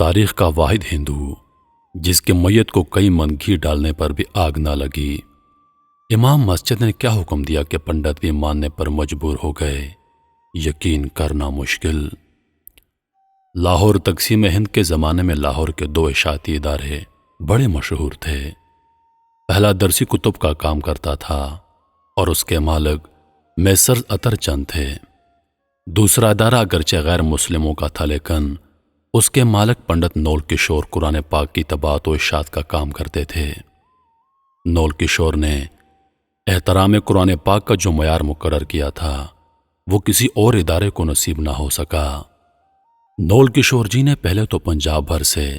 تاریخ کا واحد ہندو جس کے میت کو کئی من گھی ڈالنے پر بھی آگ نہ لگی۔ امام مسجد نے کیا حکم دیا کہ پنڈت بھی ماننے پر مجبور ہو گئے، یقین کرنا مشکل۔ لاہور تقسیم ہند کے زمانے میں لاہور کے دو اشاعتی ادارے بڑے مشہور تھے۔ پہلا درسی کتب کا کام کرتا تھا اور اس کے مالک میسر اطہر چند تھے۔ دوسرا ادارہ اگرچہ غیر مسلموں کا تھا لیکن اس کے مالک پنڈت نول کشور قرآن پاک کی طباعت و اشاعت کا کام کرتے تھے۔ نول کشور نے احترام قرآن پاک کا جو معیار مقرر کیا تھا وہ کسی اور ادارے کو نصیب نہ ہو سکا۔ نول کشور جی نے پہلے تو پنجاب بھر سے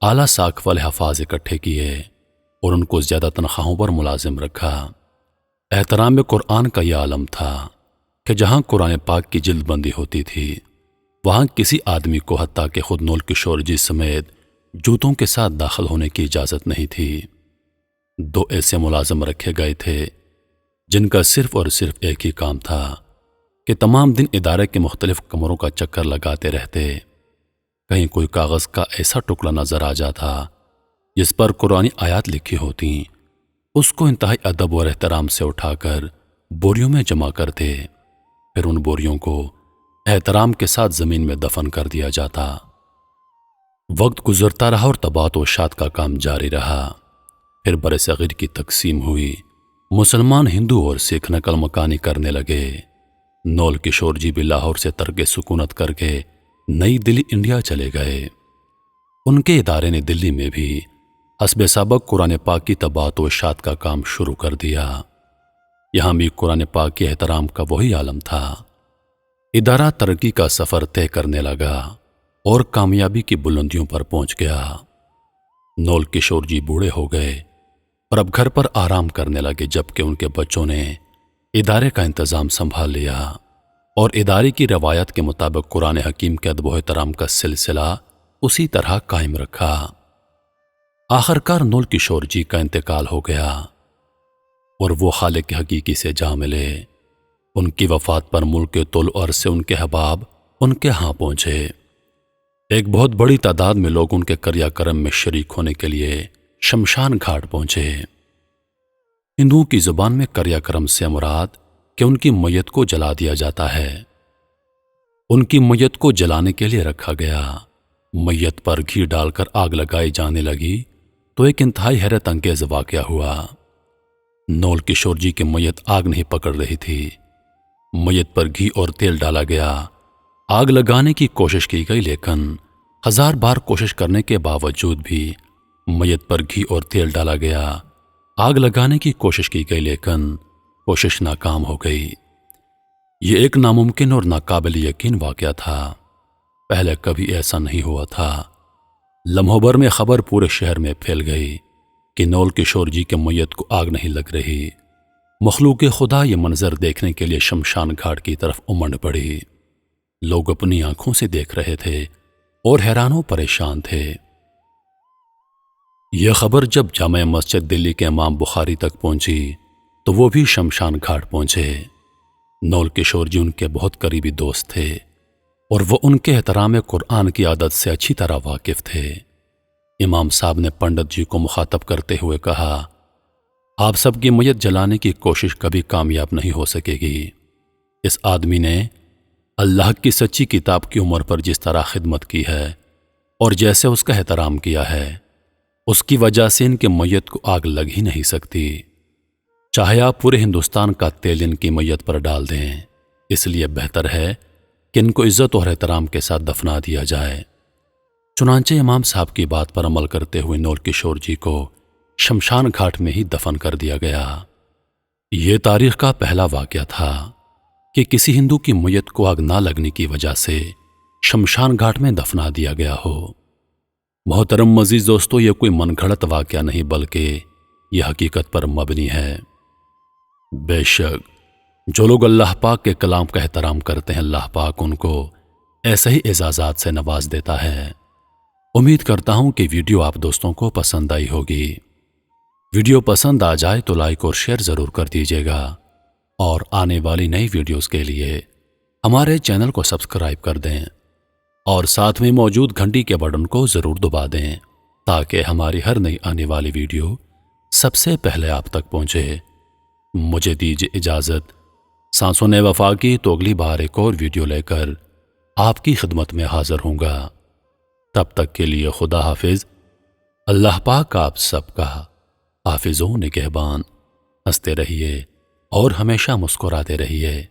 اعلیٰ ساکھ والے حفاظ اکٹھے کیے اور ان کو زیادہ تنخواہوں پر ملازم رکھا۔ احترام قرآن کا یہ عالم تھا کہ جہاں قرآن پاک کی جلد بندی ہوتی تھی وہاں کسی آدمی کو حتیٰ کہ خود نول کشور جی سمیت جوتوں کے ساتھ داخل ہونے کی اجازت نہیں تھی۔ دو ایسے ملازم رکھے گئے تھے جن کا صرف اور صرف ایک ہی کام تھا کہ تمام دن ادارے کے مختلف کمروں کا چکر لگاتے رہتے۔ کہیں کوئی کاغذ کا ایسا ٹکڑا نظر آ جاتا جس پر قرآنی آیات لکھی ہوتی، اس کو انتہائی ادب اور احترام سے اٹھا کر بوریوں میں جمع کرتے، پھر ان بوریوں کو احترام کے ساتھ زمین میں دفن کر دیا جاتا۔ وقت گزرتا رہا اور طباعت و اشاعت کا کام جاری رہا۔ پھر برصغیر کی تقسیم ہوئی، مسلمان ہندو اور سکھ نقل مکانی کرنے لگے۔ نول کشور جی بھی لاہور سے ترک سکونت کر کے نئی دلی انڈیا چلے گئے۔ ان کے ادارے نے دلی میں بھی حسب سابق قرآن پاک کی طباعت و اشاعت کا کام شروع کر دیا۔ یہاں بھی قرآن پاک کے احترام کا وہی عالم تھا۔ ادارہ ترقی کا سفر طے کرنے لگا اور کامیابی کی بلندیوں پر پہنچ گیا۔ نول کشور جی بوڑھے ہو گئے اور اب گھر پر آرام کرنے لگے، جبکہ ان کے بچوں نے ادارے کا انتظام سنبھال لیا اور ادارے کی روایت کے مطابق قرآن حکیم کے ادب و احترام کا سلسلہ اسی طرح قائم رکھا۔ آخرکار نول کشور جی کا انتقال ہو گیا اور وہ خالق حقیقی سے جا ملے۔ ان کی وفات پر ملک کے طول و عرض سے ان کے احباب ان کے ہاں پہنچے۔ ایک بہت بڑی تعداد میں لوگ ان کے کریا کرم میں شریک ہونے کے لیے شمشان گھاٹ پہنچے۔ ہندوؤں کی زبان میں کریا کرم سے مراد کہ ان کی میت کو جلا دیا جاتا ہے۔ ان کی میت کو جلانے کے لیے رکھا گیا۔ میت پر گھی ڈال کر آگ لگائی جانے لگی تو ایک انتہائی حیرت انگیز واقعہ ہوا۔ نول کشور جی کی میت آگ نہیں پکڑ رہی تھی۔ میت پر گھی اور تیل ڈالا گیا، آگ لگانے کی کوشش کی گئی لیکن 1000 بار کوشش کرنے کے باوجود بھی میت پر گھی اور تیل ڈالا گیا، آگ لگانے کی کوشش کی گئی لیکن کوشش ناکام ہو گئی۔ یہ ایک ناممکن اور ناقابل یقین واقعہ تھا۔ پہلے کبھی ایسا نہیں ہوا تھا۔ لمحوں بھر میں خبر پورے شہر میں پھیل گئی کہ نول کشور جی کے میت کو آگ نہیں لگ رہی۔ مخلوق خدا یہ منظر دیکھنے کے لیے شمشان گھاٹ کی طرف امنڈ پڑی۔ لوگ اپنی آنکھوں سے دیکھ رہے تھے اور حیران و پریشان تھے۔ یہ خبر جب جامع مسجد دلی کے امام بخاری تک پہنچی تو وہ بھی شمشان گھاٹ پہنچے۔ نول کشور جی ان کے بہت قریبی دوست تھے اور وہ ان کے احترام قرآن کی عادت سے اچھی طرح واقف تھے۔ امام صاحب نے پنڈت جی کو مخاطب کرتے ہوئے کہا، آپ سب کی میت جلانے کی کوشش کبھی کامیاب نہیں ہو سکے گی۔ اس آدمی نے اللہ کی سچی کتاب کی عمر پر جس طرح خدمت کی ہے اور جیسے اس کا احترام کیا ہے، اس کی وجہ سے ان کے میت کو آگ لگ ہی نہیں سکتی۔ چاہے آپ پورے ہندوستان کا تیل ان کی میت پر ڈال دیں، اس لیے بہتر ہے کہ ان کو عزت اور احترام کے ساتھ دفنا دیا جائے۔ چنانچہ امام صاحب کی بات پر عمل کرتے ہوئے نول کشور جی کو شمشان گھاٹ میں ہی دفن کر دیا گیا۔ یہ تاریخ کا پہلا واقعہ تھا کہ کسی ہندو کی میت کو آگ نہ لگنے کی وجہ سے شمشان گھاٹ میں دفنا دیا گیا ہو۔ محترم عزیز دوستو، یہ کوئی من گھڑت واقعہ نہیں بلکہ یہ حقیقت پر مبنی ہے۔ بے شک جو لوگ اللہ پاک کے کلام کا احترام کرتے ہیں، اللہ پاک ان کو ایسے ہی اعزازات سے نواز دیتا ہے۔ امید کرتا ہوں کہ ویڈیو آپ دوستوں کو پسند آئی ہوگی۔ ویڈیو پسند آ جائے تو لائک اور شیئر ضرور کر دیجیے گا اور آنے والی نئی ویڈیوز کے لیے ہمارے چینل کو سبسکرائب کر دیں۔ اور ساتھ میں موجود گھنٹی کے بٹن کو ضرور دبا دیں تاکہ ہماری ہر نئی آنے والی ویڈیو سب سے پہلے آپ تک پہنچے۔ مجھے دیجیے اجازت۔ سانسوں نے وفا کی تو اگلی بار ایک اور ویڈیو لے کر آپ کی خدمت میں حاضر ہوں گا۔ تب تک کے لیے خدا حافظ۔ اللہ پاک آپ سب کا حافظ و نگہبان۔ ہنستے رہیے اور ہمیشہ مسکراتے رہیے۔